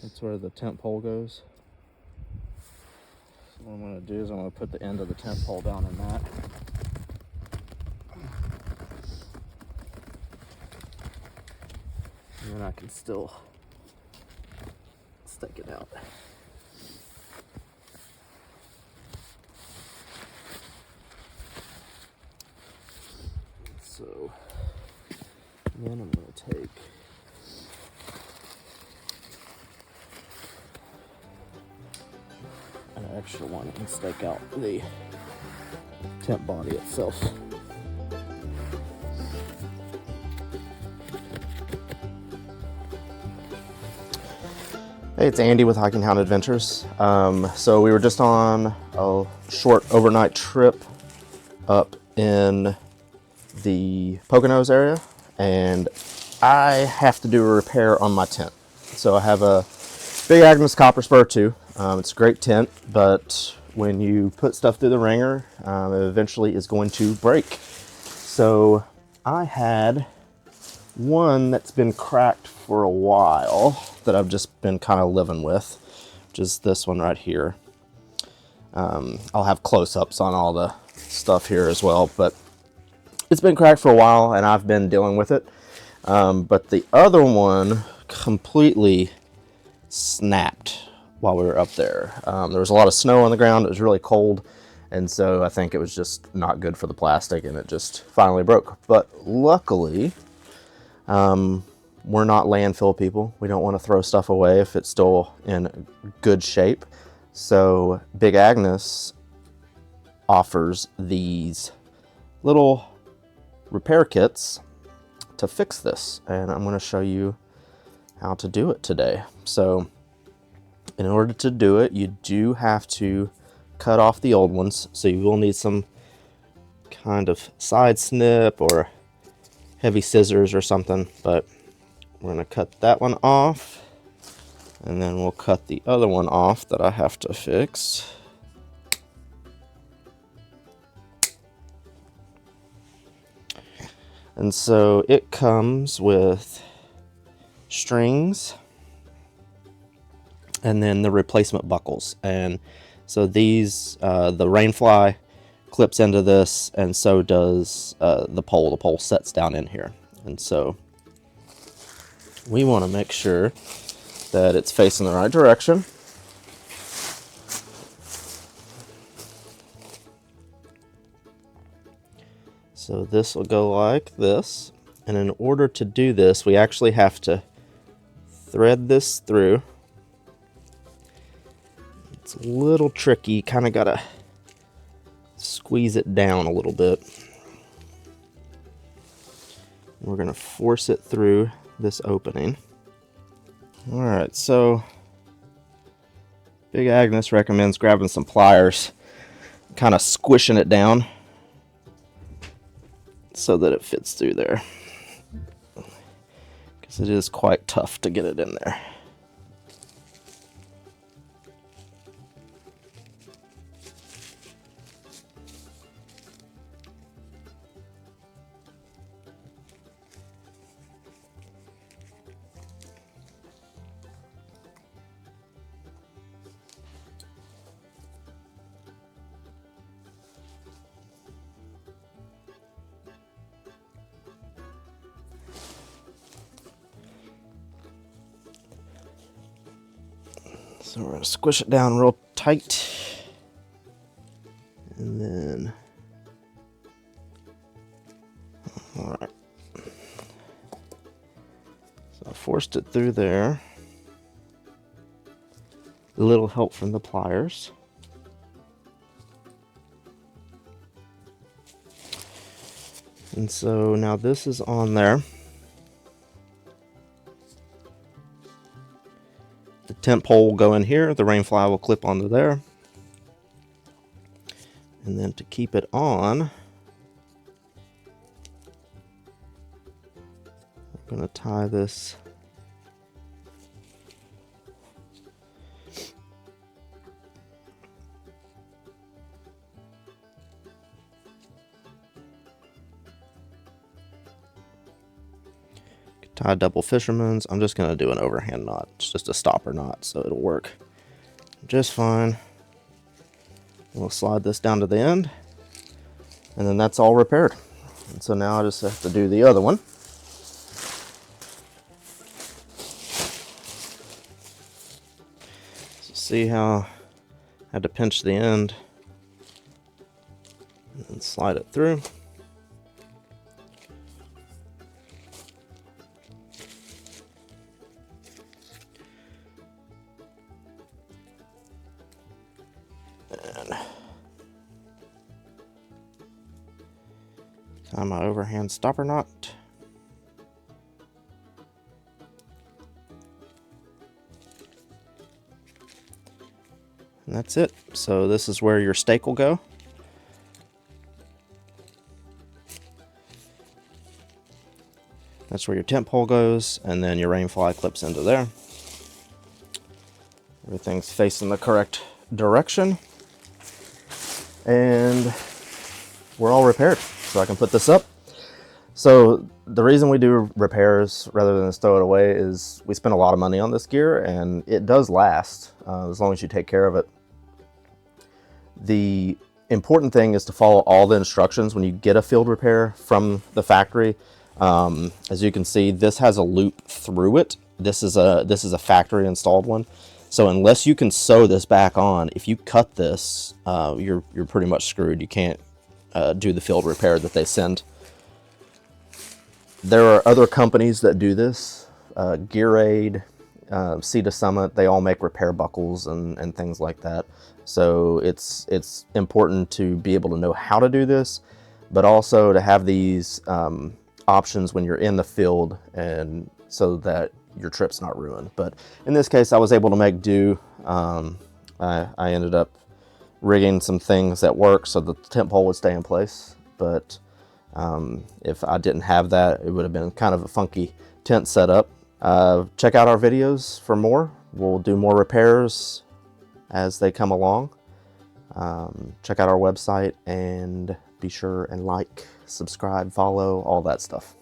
That's where the tent pole goes. So what I'm going to do is I'm going to put the end of the tent pole down in that. And then I can still stake it out. So then I'm going to take an extra one and stake out the tent body itself. Hey, it's Andy with Hiking Hound Adventures. So we were just on a short overnight trip up in the Poconos area, and I have to do a repair on my tent. So I have a big Agnes copper Spur 2. It's a great tent, but when you put stuff through the ringer, it eventually is going to break. So I had one that's been cracked for a while that I've just been kind of living with, which is this one right here. I'll have close-ups on all the stuff here as well, but it's been cracked for a while and I've been dealing with it. But the other one completely snapped while we were up there. There was a lot of snow on the ground. It was really cold, and so I think it was just not good for the plastic, and it just finally broke. But luckily, we're not landfill people. We don't want to throw stuff away if it's still in good shape. So Big Agnes offers these little repair kits to fix this, and I'm going to show you how to do it today. So in order to do it, you do have to cut off the old ones. So you will need some kind of side snip or heavy scissors or something, but we're going to cut that one off, and then we'll cut the other one off that I have to fix. And so it comes with strings and then the replacement buckles. And so these, the rainfly clips into this, and so does the pole. The pole sets down in here. And so we want to make sure that it's facing the right direction. So this will go like this. And in order to do this, we actually have to thread this through. It's a little tricky, kind of gotta squeeze it down a little bit. We're gonna force it through this opening. All right, so Big Agnes recommends grabbing some pliers, kind of squishing it down so that it fits through there, because it is quite tough to get it in there. So we're going to squish it down real tight, and then, all right, so I forced it through there. A little help from the pliers. And so now this is on there. The tent pole will go in here, the rainfly will clip onto there. And then to keep it on, I'm going to tie this Tie double fisherman's. I'm just gonna do an overhand knot. It's just a stopper knot, so it'll work just fine. We'll slide this down to the end, and then that's all repaired. And so now I just have to do the other one. So see how I had to pinch the end and slide it through. And tie my overhand stopper knot. And that's it. So this is where your stake will go. That's where your tent pole goes, and then your rain fly clips into there. Everything's facing the correct direction. And we're all repaired, so I can put this up. So the reason we do repairs rather than just throw it away is we spend a lot of money on this gear, and it does last as long as you take care of it. The important thing is to follow all the instructions when you get a field repair from the factory. As you can see, this has a loop through it. This is a factory installed one. So unless you can sew this back on, if you cut this, you're pretty much screwed. You can't do the field repair that they send. There are other companies that do this. Gear Aid, Sea to Summit, they all make repair buckles and things like that. So it's important to be able to know how to do this, but also to have these options when you're in the field, and so that your trip's not ruined. But in this case, I was able to make do. I ended up rigging some things that work so the tent pole would stay in place. But if I didn't have that, it would have been kind of a funky tent setup. Check out our videos for more. We'll do more repairs as they come along. Check out our website, and be sure and like, subscribe, follow, all that stuff.